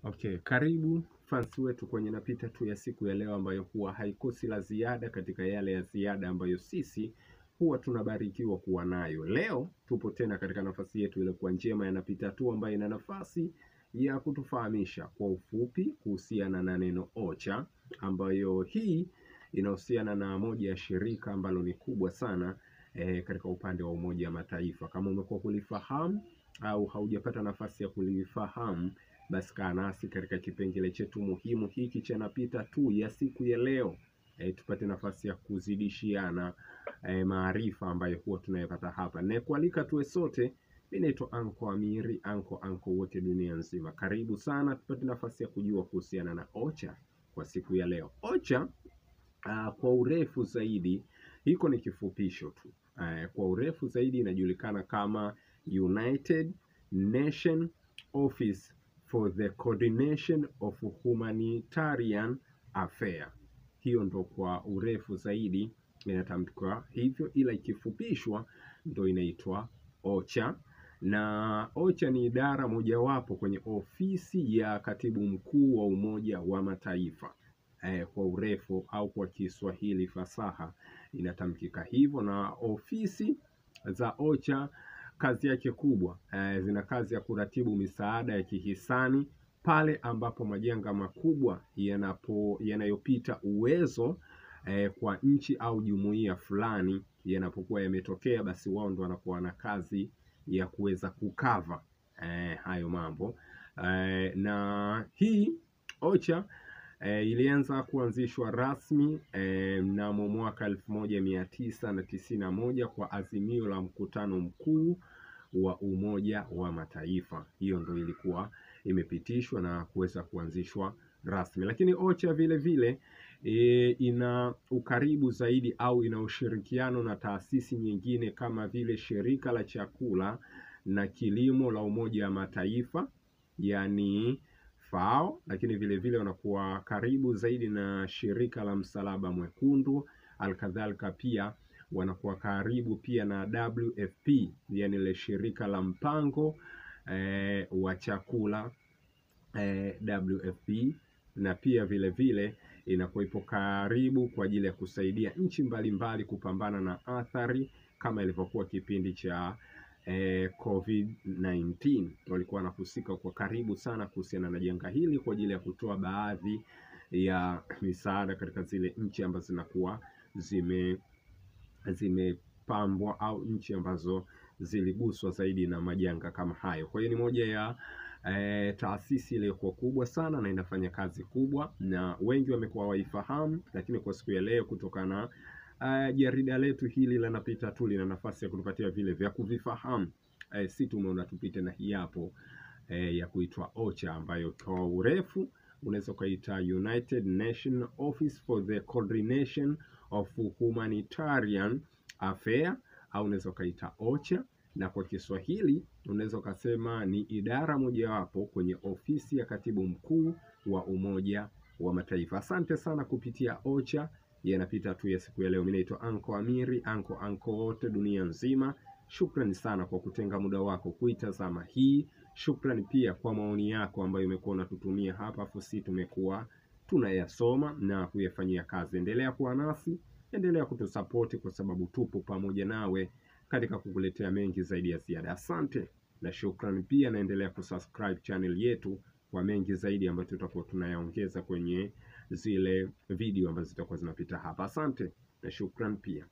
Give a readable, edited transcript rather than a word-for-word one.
Okay, karibu fans wetu kwenye napita tu ya siku ya leo, ambayo huwa haikosi la ziada katika yale ya ziada ambayo sisi huwa tunabarikiwa kuwa nayo. Leo tupo tena katika nafasi yetu ile kwa njema ya napita tu, ambayo ina nafasi ya kutufahamisha kwa ufupi kuhusiana na neno OCHA, ambayo hii inahusiana na moja ya shirika ambalo ni kubwa sana katika upande wa Umoja wa Mataifa. Kama umekuwa kulifahamu au haujapata nafasi ya kulifahamu, basi kaa nasi katika kipengele chetu muhimu hiki cha napita tu ya siku ya leo, tupate nafasi ya kuzidishiana maarifa ambayo huwa tunayapata hapa. Na kualika tuwe sote, mimi naitwa Anko Amiri, anko wote dunia nzima. Karibu sana, tupate nafasi ya kujua kuhusiana na OCHA kwa siku ya leo. OCHA kwa urefu zaidi, hiko ni kifupisho tu. Kwa urefu zaidi inajulikana kama United Nations Office for the Coordination of Humanitarian Affairs. Hiyo ndo kwa urefu zaidi inatamkwa hivyo, ila ikifupishwa ndo inaitwa OCHA. Na OCHA ni idara mojawapo kwenye ofisi ya katibu mkuu wa Umoja wa Mataifa. Kwa urefu au kwa Kiswahili fasaha inatamkika hivyo. Na ofisi za OCHA kazi yake kubwa, zina kazi ya kuratibu misaada ya kihisani pale ambapo majanga makubwa yanayopita uwezo kwa nchi au jumuiya fulani yanapokuwa yametokea, basi wao ndo wanakuwa na kazi ya kuweza kukava hayo mambo. Na hii OCHA ilianza kuanzishwa rasmi mnamo mwaka 1991 kwa azimio la mkutano mkuu wa Umoja wa Mataifa. Hiyo ndo ilikuwa imepitishwa na kuweza kuanzishwa rasmi. Lakini OCHA vile vile ina ukaribu zaidi au ina ushirikiano na taasisi nyingine kama vile shirika la chakula na kilimo la Umoja wa Mataifa, yani FAO. Lakini vile vile wanakuwa karibu zaidi na shirika la Msalaba Mwekundu. Alkadhalika pia wanakuwa karibu pia na WFP, yani ile shirika la mpango wa chakula WFP. Na pia vile vile inakuwa ipo karibu kwa ajili ya kusaidia nchi mbalimbali kupambana na athari, kama ilivyokuwa kipindi cha COVID-19. Walikuwa wanahusika kwa karibu sana kuhusiana na janga hili kwa ajili ya kutoa baadhi ya misaada katika zile nchi ambazo zinakuwa zimepambwa au nchi ambazo ziliguswa zaidi na majanga kama hayo. Kwa hiyo ni moja ya taasisi ile kwa kubwa sana na inafanya kazi kubwa na wengi wamekuwa waifahamu. Lakini kwa siku ya leo, kutokana jarida letu hili la napita tu lina nafasi ya kutupatia vile vya kuvifahamu, si tumeona tupite na hii hapo ya kuitwa OCHA, ambayo kwa urefu unaweza kuita United Nations Office for the Coordination of Humanitarian Affairs, au unaweza kuita OCHA. Na kwa Kiswahili unaweza kusema ni idara mojawapo kwenye ofisi ya katibu mkuu wa Umoja wa Mataifa. Asante sana kupitia OCHA yanapita tu ya siku ya leo. Mimi naitwa Anko Amiri, anko wote dunia nzima. Shukrani sana kwa kutenga muda wako kuitazama hii. Shukrani pia kwa maoni yako ambayo umekuwa unatutumia hapa, fusi tumekuwa tunayasoma na kuyafanyia kazi. Endelea kuwa nasi, endelea kutusapoti, kwa sababu tupo pamoja nawe katika kukuletea mengi zaidi ya ziada. Asante na shukrani pia, naendelea kusubscribe channel yetu kwa mengi zaidi ambayo tutakuwa tunayaongeza kwenye zile video ambazo zitakuwa zinapita hapa. Asante na shukrani pia.